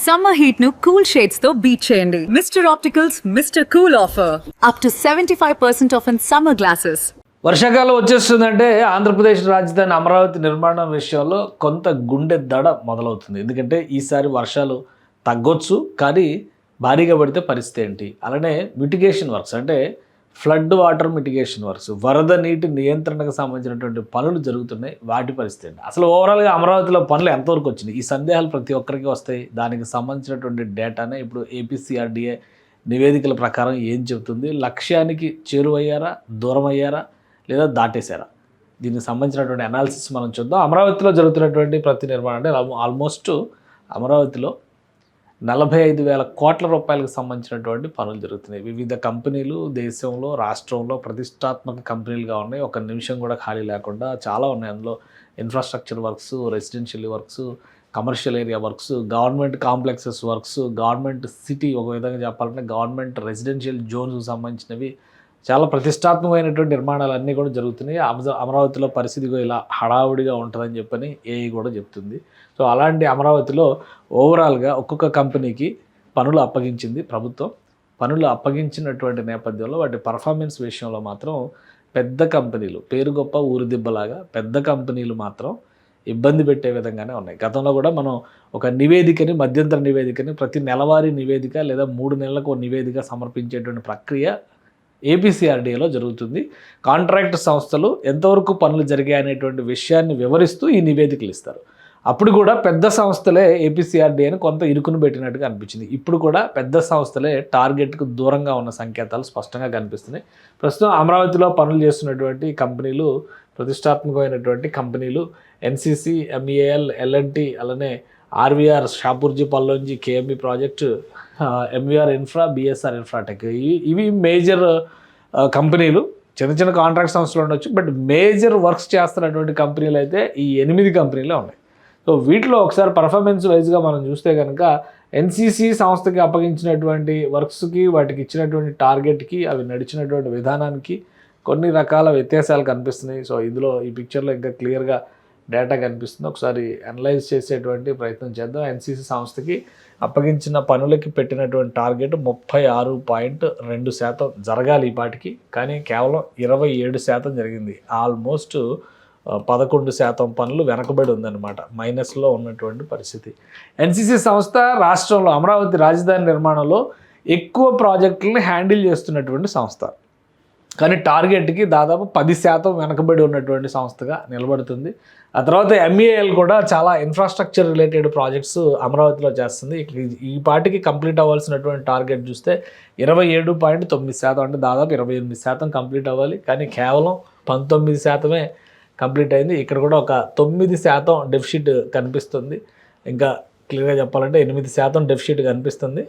Summer heat nu cool shades తో beat చేయండి. Mr. Opticals Mr. Cool offer. Up to 75% off in summer glasses. వర్షాకాలం వచ్చేస్తుందంటే ఆంధ్రప్రదేశ్ రాజధాని అమరావతి నిర్మాణం విషయంలో కొంత గుండె దడ మొదలవుతుంది. ఎందుకంటే ఈసారి వర్షాలు తగ్గొచ్చు, కానీ భారీగా పడితే పరిస్థితి ఏంటి? అలానే మిటిగేషన్ వర్క్స్ అంటే ఫ్లడ్ వాటర్ మిటిగేషన్ వర్క్స్, వరద నీటి నియంత్రణకు సంబంధించినటువంటి పనులు జరుగుతున్నాయి. వాటి పరిస్థితి ఏంటి? అసలు ఓవరాల్గా అమరావతిలో పనులు ఎంతవరకు వచ్చినాయి? ఈ సందేహాలు ప్రతి ఒక్కరికి వస్తాయి. దానికి సంబంధించినటువంటి డేటానే ఇప్పుడు ఏపీసీఆర్డీఏ నివేదికల ప్రకారం ఏం చెబుతుంది? లక్ష్యానికి చేరువయ్యారా, దూరం అయ్యారా, లేదా దాటేశారా? దీనికి సంబంధించినటువంటి అనాలిసిస్ మనం చూద్దాం. అమరావతిలో జరుగుతున్నటువంటి ప్రతి నిర్మాణం అంటే ఆల్మోస్ట్ అమరావతిలో 45,000 కోట్ల రూపాయలకు సంబంధించినటువంటి పనులు జరుగుతున్నాయి. వివిధ కంపెనీలు దేశంలో, రాష్ట్రంలో ప్రతిష్టాత్మక కంపెనీలుగా ఉన్నాయి. ఒక నిమిషం కూడా ఖాళీ లేకుండా చాలా ఉన్నాయి. అందులో infrastructure works, residential works, commercial area works, government complexes works, government city, ఒక విధంగా చెప్పాలంటే గవర్నమెంట్ రెసిడెన్షియల్ జోన్స్కి సంబంధించినవి చాలా ప్రతిష్టాత్మకమైనటువంటి నిర్మాణాలన్నీ కూడా జరుగుతున్నాయి. అమరావతిలో పరిస్థితి ఇలా హడావుడిగా ఉంటుందని చెప్పని ఏఐ కూడా చెప్తుంది. సో అలాంటి అమరావతిలో ఓవరాల్గా ఒక్కొక్క కంపెనీకి పనులు అప్పగించింది ప్రభుత్వం. పనులు అప్పగించినటువంటి నేపథ్యంలో వాటి పర్ఫార్మెన్స్ విషయంలో మాత్రం పెద్ద కంపెనీలు, పేరు గొప్ప ఊరు దిబ్బలాగా పెద్ద కంపెనీలు మాత్రం ఇబ్బంది పెట్టే విధంగానే ఉన్నాయి. గతంలో కూడా మనం ఒక నివేదికని, మధ్యంతర నివేదికని, ప్రతి నెలవారీ నివేదిక లేదా 3 నెలలకు నివేదిక సమర్పించేటువంటి ప్రక్రియ ఏపీసీఆర్డీఏలో జరుగుతుంది. కాంట్రాక్ట్ సంస్థలు ఎంతవరకు పనులు జరిగాయి అనేటువంటి విషయాన్ని వివరిస్తూ ఈ నివేదికలు ఇస్తారు. అప్పుడు కూడా పెద్ద సంస్థలే ఏపీసీఆర్డీఏని కొంత ఇరుకును పెట్టినట్టుగా అనిపించింది. ఇప్పుడు కూడా పెద్ద సంస్థలే టార్గెట్కు దూరంగా ఉన్న సంకేతాలు స్పష్టంగా కనిపిస్తున్నాయి. ప్రస్తుతం అమరావతిలో పనులు చేస్తున్నటువంటి కంపెనీలు, ప్రతిష్టాత్మకమైనటువంటి కంపెనీలు ఎన్సీసీ, ఎంఈఏఎల్, ఎల్ఎన్టీ, అలానే RVR, Shapoorji Pallonji, KME project, MVR infra, BSR infratech. ఇవి మేజర్ కంపెనీలు. చిన్న చిన్న కాంట్రాక్ట్ సంస్థలు ఉండొచ్చు, బట్ మేజర్ వర్క్స్ చేస్తున్నటువంటి కంపెనీలు అయితే ఈ 8 కంపెనీలే ఉన్నాయి. సో వీటిలో ఒకసారి పర్ఫార్మెన్స్ వైజ్గా మనం చూస్తే కనుక ఎన్సీసీ సంస్థకి అప్పగించినటువంటి వర్క్స్కి, వాటికి ఇచ్చినటువంటి టార్గెట్కి, అవి నడిచినటువంటి విధానానికి కొన్ని రకాల వ్యత్యాసాలు కనిపిస్తున్నాయి. సో ఇందులో ఈ పిక్చర్లో ఇంకా క్లియర్గా డేటా కనిపిస్తుంది. ఒకసారి అనలైజ్ చేసేటువంటి ప్రయత్నం చేద్దాం. ఎన్సీసీ సంస్థకి అప్పగించిన పనులకి పెట్టినటువంటి టార్గెట్ 36.2% జరగాలి ఈ పాటికి, కానీ కేవలం 27% జరిగింది. ఆల్మోస్ట్ 11% పనులు వెనకబడి ఉందన్నమాట. మైనస్లో ఉన్నటువంటి పరిస్థితి. ఎన్సీసీ సంస్థ రాష్ట్రంలో అమరావతి రాజధాని నిర్మాణంలో ఎక్కువ ప్రాజెక్టులని హ్యాండిల్ చేస్తున్నటువంటి సంస్థ, కానీ టార్గెట్కి దాదాపు 10% వెనకబడి ఉన్నటువంటి సంస్థగా నిలబడుతుంది. ఆ తర్వాత ఎంఈఏఎల్ కూడా చాలా ఇన్ఫ్రాస్ట్రక్చర్ రిలేటెడ్ ప్రాజెక్ట్స్ అమరావతిలో చేస్తుంది. ఈ పాటికి కంప్లీట్ అవ్వాల్సినటువంటి టార్గెట్ చూస్తే 27.9%, అంటే దాదాపు 28% కంప్లీట్ అవ్వాలి, కానీ కేవలం 19% కంప్లీట్ అయింది. ఇక్కడ కూడా ఒక 9% డెఫిసిట్ కనిపిస్తుంది. ఇంకా క్లియర్గా చెప్పాలంటే 8% డెఫిసిట్ కనిపిస్తుంది.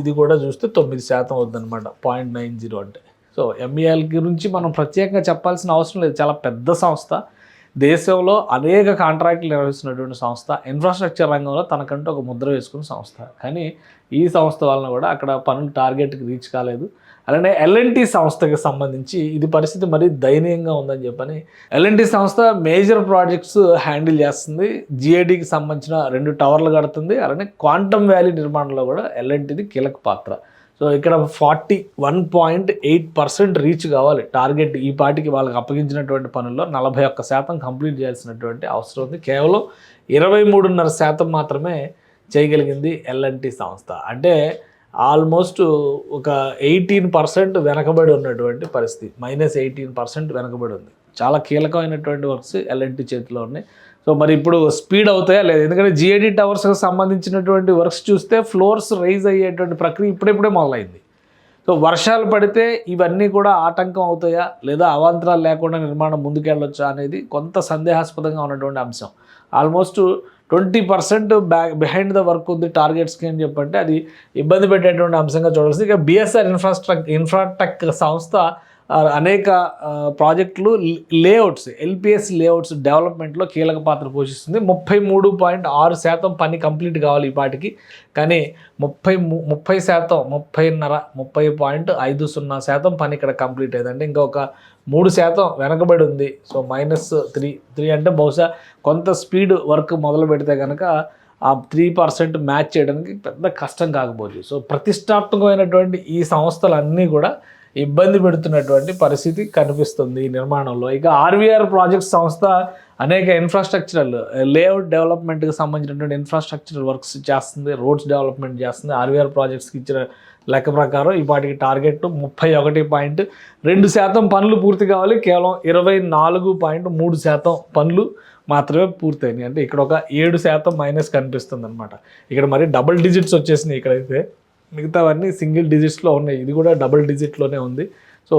ఇది కూడా చూస్తే 9% అవుతుందన్నమాట, 0.90 అంటే. సో ఎంఈఎల్ గురించి మనం ప్రత్యేకంగా చెప్పాల్సిన అవసరం లేదు. చాలా పెద్ద సంస్థ, దేశంలో అనేక కాంట్రాక్టులు నిర్వహిస్తున్నటువంటి సంస్థ, ఇన్ఫ్రాస్ట్రక్చర్ రంగంలో తనకంటూ ఒక ముద్ర వేసుకున్న సంస్థ. కానీ ఈ సంస్థ వలన కూడా అక్కడ పనులు టార్గెట్కి రీచ్ కాలేదు. అలానే ఎల్ఎన్టీ సంస్థకి సంబంధించి ఇది పరిస్థితి మరీ దయనీయంగా ఉందని చెప్పని ఎల్ఎన్టీ సంస్థ మేజర్ ప్రాజెక్ట్స్ హ్యాండిల్ చేస్తుంది. జిఐడికి సంబంధించిన 2 టవర్లు కడుతుంది. అలానే క్వాంటమ్ వ్యాలీ నిర్మాణంలో కూడా ఎల్ఎన్టీది కీలక పాత్ర. సో ఇక్కడ 41.8% రీచ్ కావాలి టార్గెట్. ఈ పాటికి వాళ్ళకి అప్పగించినటువంటి పనుల్లో 41% కంప్లీట్ చేయాల్సినటువంటి అవసరం ఉంది. కేవలం 23.5% మాత్రమే చేయగలిగింది ఎల్ఎన్టీ సంస్థ. అంటే ఆల్మోస్ట్ ఒక 18% వెనకబడి ఉన్నటువంటి పరిస్థితి, -18% వెనకబడి ఉంది. చాలా కీలకమైనటువంటి వర్క్స్ ఎల్ఎన్టీ చేతిలో ఉన్నాయి. సో మరి ఇప్పుడు స్పీడ్ అవుతాయా లేదు? ఎందుకంటే జిఐడి టవర్స్కి సంబంధించినటువంటి వర్క్స్ చూస్తే ఫ్లోర్స్ రైజ్ అయ్యేటువంటి ప్రక్రియ ఇప్పుడే మొదలైంది. సో వర్షాలు పడితే ఇవన్నీ కూడా ఆటంకం అవుతాయా, లేదా అవాంతరాలు లేకుండా నిర్మాణం ముందుకెళ్ళొచ్చా అనేది కొంత సందేహాస్పదంగా ఉన్నటువంటి అంశం. ఆల్మోస్ట్ 20% బిహైండ్ ద వర్క్ ఉంది టార్గెట్స్కి అని చెప్పంటే అది ఇబ్బంది పెట్టేటువంటి అంశంగా చూడాల్సింది. ఇక బిఎస్ఆర్ ఇన్ఫ్రాటెక్ సంస్థ అనేక ప్రాజెక్టులు లేఅవుట్స్, ఎల్పిఎస్ లేఅవుట్స్ డెవలప్మెంట్లో కీలక పాత్ర పోషిస్తుంది. 33.6% పని కంప్లీట్ కావాలి ఈ పాటికి, కానీ 30% పని ఇక్కడ కంప్లీట్ అయింది. అంటే ఇంకా ఒక 3% వెనకబడి ఉంది. సో -3 అంటే బహుశా కొంత స్పీడ్ వర్క్ మొదలు పెడితే కనుక ఆ 3% మ్యాచ్ చేయడానికి పెద్ద కష్టం కాకపోవచ్చు. సో ప్రతిష్టాత్మకమైనటువంటి ఈ సంస్థలన్నీ కూడా ఇబ్బంది పెడుతున్నటువంటి పరిస్థితి కనిపిస్తుంది ఈ నిర్మాణంలో. ఇక ఆర్వీఆర్ ప్రాజెక్ట్స్ సంస్థ అనేక ఇన్ఫ్రాస్ట్రక్చరల్ లేఅవుట్ డెవలప్మెంట్కి సంబంధించినటువంటి ఇన్ఫ్రాస్ట్రక్చరల్ వర్క్స్ చేస్తుంది, రోడ్స్ డెవలప్మెంట్ చేస్తుంది. ఆర్వీఆర్ ప్రాజెక్ట్స్కి ఇచ్చిన లెక్క ప్రకారం ఇప్పటికి టార్గెట్ 31.2% పనులు పూర్తి కావాలి. కేవలం 24.3% పనులు మాత్రమే పూర్తయినాయి. అంటే ఇక్కడ ఒక 7% మైనస్ కనిపిస్తుంది అనమాట. ఇక్కడ మరి డబుల్ డిజిట్స్ వచ్చేసినాయి ఇక్కడైతే, మిగతావన్నీ సింగిల్ డిజిట్స్లో ఉన్నాయి. ఇది కూడా డబుల్ డిజిట్లోనే ఉంది. సో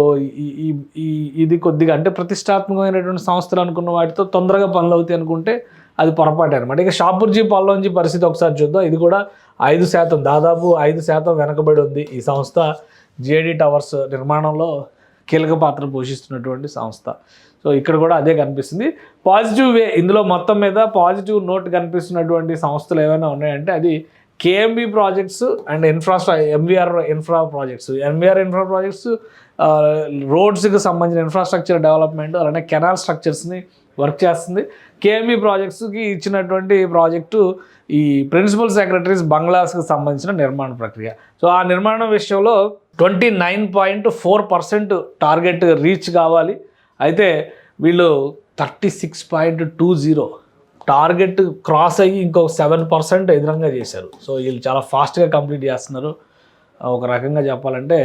ఇది కొద్దిగా అంటే ప్రతిష్టాత్మకమైనటువంటి సంస్థలు అనుకున్న వాటితో తొందరగా పనులు అవుతాయి అనుకుంటే అది పొరపాటు అనమాట. ఇక షాపూర్జీ పల్లోంజీ పరిస్థితి ఒకసారి చూద్దాం. ఇది కూడా 5%, దాదాపు 5% వెనకబడి ఉంది. ఈ సంస్థ జేడీ టవర్స్ నిర్మాణంలో కీలక పాత్ర పోషిస్తున్నటువంటి సంస్థ. సో ఇక్కడ కూడా అదే కనిపిస్తుంది. పాజిటివ్ వే ఇందులో మొత్తం మీద పాజిటివ్ నోట్ కనిపిస్తున్నటువంటి సంస్థలు ఏమైనా ఉన్నాయంటే అది KMB projects and MVR infra projects రోడ్స్కి సంబంధించిన ఇన్ఫ్రాస్ట్రక్చర్ డెవలప్మెంట్ అలానే కెనాల్ స్ట్రక్చర్స్ని వర్క్ చేస్తుంది. కేఎంబీ ప్రాజెక్ట్స్కి ఇచ్చినటువంటి ప్రాజెక్టు ఈ ప్రిన్సిపల్ సెక్రటరీస్ బంగ్లాస్కి సంబంధించిన నిర్మాణ ప్రక్రియ. సో ఆ నిర్మాణం విషయంలో 29.4% టార్గెట్ రీచ్ కావాలి. అయితే వీళ్ళు 36.20 టార్గెట్ క్రాస్ అయ్యి ఇంకొక 7% ఎదురంగా చేశారు. సో వీళ్ళు చాలా ఫాస్ట్గా కంప్లీట్ చేస్తున్నారు. ఒక రకంగా చెప్పాలంటే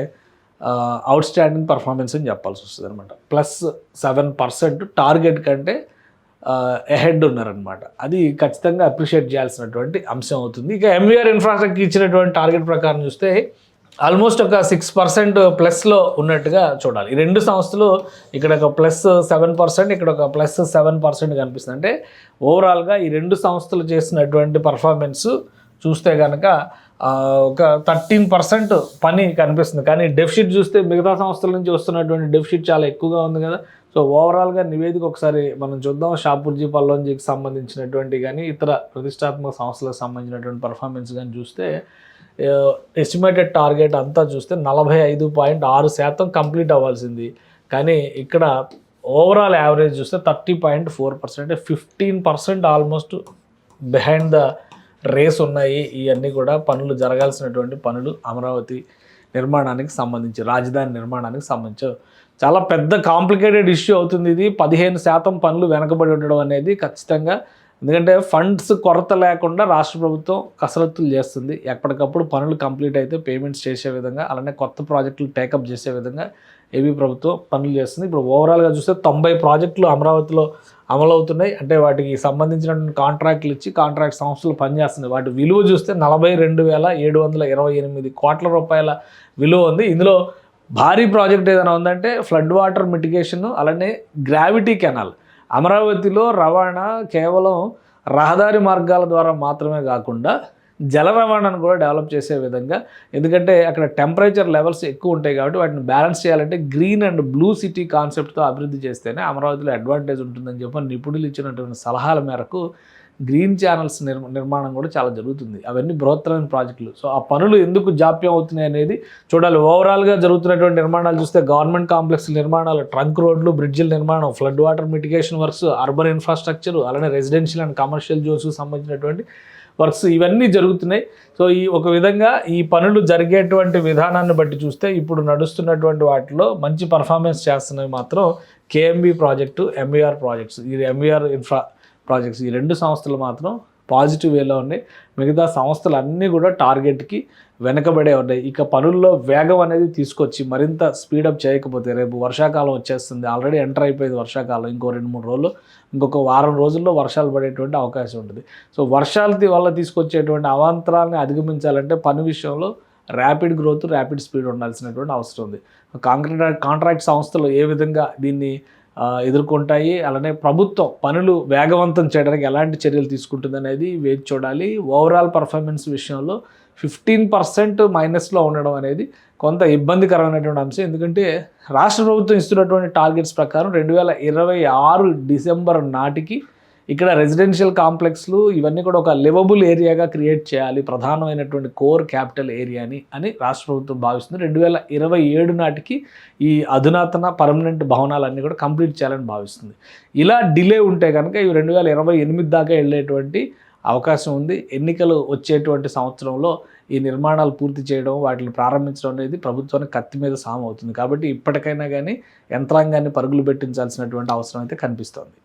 అవుట్ స్టాండింగ్ పర్ఫార్మెన్స్ అని చెప్పాల్సి వస్తుంది అనమాట. +7% టార్గెట్ కంటే ఎహెడ్ ఉన్నారనమాట. అది ఖచ్చితంగా అప్రిషియేట్ చేయాల్సినటువంటి అంశం అవుతుంది. ఇక ఎంవీఆర్ ఇన్ఫ్రాస్ట్రక్చర్ ఇచ్చినటువంటి టార్గెట్ ప్రకారం చూస్తే ఆల్మోస్ట్ ఒక 6% ప్లస్లో ఉన్నట్టుగా చూడాలి. ఈ రెండు సంస్థలు ఇక్కడ ఒక +7%, ఇక్కడ ఒక +7% కనిపిస్తుంది. అంటే ఓవరాల్గా ఈ రెండు సంస్థలు చేసినటువంటి పర్ఫార్మెన్స్ చూస్తే కనుక ఒక 13% పని కనిపిస్తుంది. కానీ డెఫిసిట్ చూస్తే మిగతా సంస్థల నుంచి వస్తున్నటువంటి డెఫిసిట్ చాలా ఎక్కువగా ఉంది కదా. సో ఓవరాల్గా నివేదిక ఒకసారి మనం చూద్దాం. షాపూర్జీ పల్లోంజీకి సంబంధించినటువంటి కానీ ఇతర ప్రతిష్టాత్మక సంస్థలకు సంబంధించినటువంటి పర్ఫార్మెన్స్ కానీ చూస్తే ఎస్టిమేటెడ్ టార్గెట్ అంతా చూస్తే 45.6% కంప్లీట్ అవ్వాల్సింది. కానీ ఇక్కడ ఓవరాల్ యావరేజ్ చూస్తే 30.4%, అంటే 15% ఆల్మోస్ట్ బిహైండ్ ద రేస్ ఉన్నాయి. ఇవన్నీ కూడా పనులు జరగాల్సినటువంటి పనులు అమరావతి నిర్మాణానికి సంబంధించి, రాజధాని నిర్మాణానికి సంబంధించి చాలా పెద్ద కాంప్లికేటెడ్ ఇష్యూ అవుతుంది. ఇది 15% పనులు వెనకబడి ఉండడం అనేది ఖచ్చితంగా, ఎందుకంటే ఫండ్స్ కొరత లేకుండా రాష్ట్ర ప్రభుత్వం కసరత్తులు చేస్తుంది. ఎప్పటికప్పుడు పనులు కంప్లీట్ అయితే పేమెంట్స్ చేసే విధంగా, అలానే కొత్త ప్రాజెక్టులు టేకప్ చేసే విధంగా ఏపీ ప్రభుత్వం పనులు చేస్తుంది. ఇప్పుడు ఓవరాల్గా చూస్తే 90 ప్రాజెక్టులు అమరావతిలో అమలవుతున్నాయి. అంటే వాటికి సంబంధించినటువంటి కాంట్రాక్టులు ఇచ్చి కాంట్రాక్ట్ సంస్థలు పనిచేస్తున్నాయి. వాటి విలువ చూస్తే 42,728 కోట్ల రూపాయల విలువ ఉంది. ఇందులో భారీ ప్రాజెక్ట్ ఏదైనా ఉందంటే ఫ్లడ్ వాటర్ మిటిగేషన్, అలానే గ్రావిటీ కెనాల్. అమరావతిలో రవాణా కేవలం రహదారి మార్గాల ద్వారా మాత్రమే కాకుండా జల రవాణాను కూడా డెవలప్ చేసే విధంగా, ఎందుకంటే అక్కడ టెంపరేచర్ లెవెల్స్ ఎక్కువ ఉంటాయి కాబట్టి వాటిని బ్యాలెన్స్ చేయాలంటే గ్రీన్ అండ్ బ్లూ సిటీ కాన్సెప్ట్తో అభివృద్ధి చేస్తేనే అమరావతిలో అడ్వాంటేజ్ ఉంటుందని చెప్పి నిపుణులు ఇచ్చినటువంటి సలహాల మేరకు గ్రీన్ ఛానల్స్ నిర్మాణం కూడా చాలా జరుగుతుంది. అవన్నీ బృహత్తరమైన ప్రాజెక్టులు. సో ఆ పనులు ఎందుకు జాప్యం అవుతున్నాయి అనేది చూడాలి. ఓవరాల్గా జరుగుతున్నటువంటి నిర్మాణాలు చూస్తే గవర్నమెంట్ కాంప్లెక్స్ నిర్మాణాలు, ట్రంక్ రోడ్లు, బ్రిడ్జిల నిర్మాణం, flood water mitigation works, urban infrastructure, అలానే రెసిడెన్షియల్ అండ్ కమర్షియల్ జోన్స్కి సంబంధించినటువంటి వర్క్స్ ఇవన్నీ జరుగుతున్నాయి. సో ఈ ఒక విధంగా ఈ పనులు జరిగేటువంటి విధానాన్ని బట్టి చూస్తే ఇప్పుడు నడుస్తున్నటువంటి వాటిలో మంచి పర్ఫార్మెన్స్ చేస్తున్నవి మాత్రం కేఎంబీ ప్రాజెక్టు, ఎంవీఆర్ ప్రాజెక్ట్స్, ఈ ఎంవీఆర్ ఇన్ఫ్రా ప్రాజెక్ట్స్, ఈ రెండు సంస్థలు మాత్రం పాజిటివ్ వేలో ఉన్నాయి. మిగతా సంస్థలు అన్నీ కూడా టార్గెట్కి వెనకబడే ఉన్నాయి. ఇక పనుల్లో వేగం అనేది తీసుకొచ్చి మరింత స్పీడప్ చేయకపోతే రేపు వర్షాకాలం వచ్చేస్తుంది. ఆల్రెడీ ఎంటర్ అయిపోయింది వర్షాకాలం. ఇంకో 2-3 రోజులు, ఇంకొక వారం రోజుల్లో వర్షాలు పడేటువంటి అవకాశం ఉంటుంది. సో వర్షాల వల్ల తీసుకొచ్చేటువంటి అవాంతరాలని అధిగమించాలంటే పని విషయంలో ర్యాపిడ్ గ్రోత్, ర్యాపిడ్ స్పీడ్ ఉండాల్సినటువంటి అవసరం ఉంది. కాంట్రాక్ట్ సంస్థలు ఏ విధంగా దీన్ని ఎదుర్కొంటాయి, అలానే ప్రభుత్వం పనులు వేగవంతం చేయడానికి ఎలాంటి చర్యలు తీసుకుంటుంది అనేది వేచి చూడాలి. ఓవరాల్ పర్ఫార్మెన్స్ విషయంలో 15% మైనస్లో ఉండడం అనేది కొంత ఇబ్బందికరమైనటువంటి అంశం. ఎందుకంటే రాష్ట్ర ప్రభుత్వం ఇస్తున్నటువంటి టార్గెట్స్ ప్రకారం 2026 డిసెంబర్ నాటికి ఇక్కడ రెసిడెన్షియల్ కాంప్లెక్స్లు ఇవన్నీ కూడా ఒక లివబుల్ ఏరియాగా క్రియేట్ చేయాలి, ప్రధానమైనటువంటి కోర్ క్యాపిటల్ ఏరియాని అని రాష్ట్ర ప్రభుత్వం భావిస్తుంది. 2027 నాటికి ఈ అధునాతన పర్మనెంట్ భవనాలన్నీ కూడా కంప్లీట్ చేయాలని భావిస్తుంది. ఇలా డిలే ఉంటే కనుక ఇవి 2028 దాకా వెళ్ళేటువంటి అవకాశం ఉంది. ఎన్నికలు వచ్చేటువంటి సంవత్సరంలో ఈ నిర్మాణాలు పూర్తి చేయడం, వాటిని ప్రారంభించడం అనేది ప్రభుత్వానికి కత్తి మీద సాము అవుతుంది. కాబట్టి ఇప్పటికైనా కానీ యంత్రాంగాన్ని పరుగులు పెట్టించాల్సినటువంటి అవసరం అయితే కనిపిస్తోంది.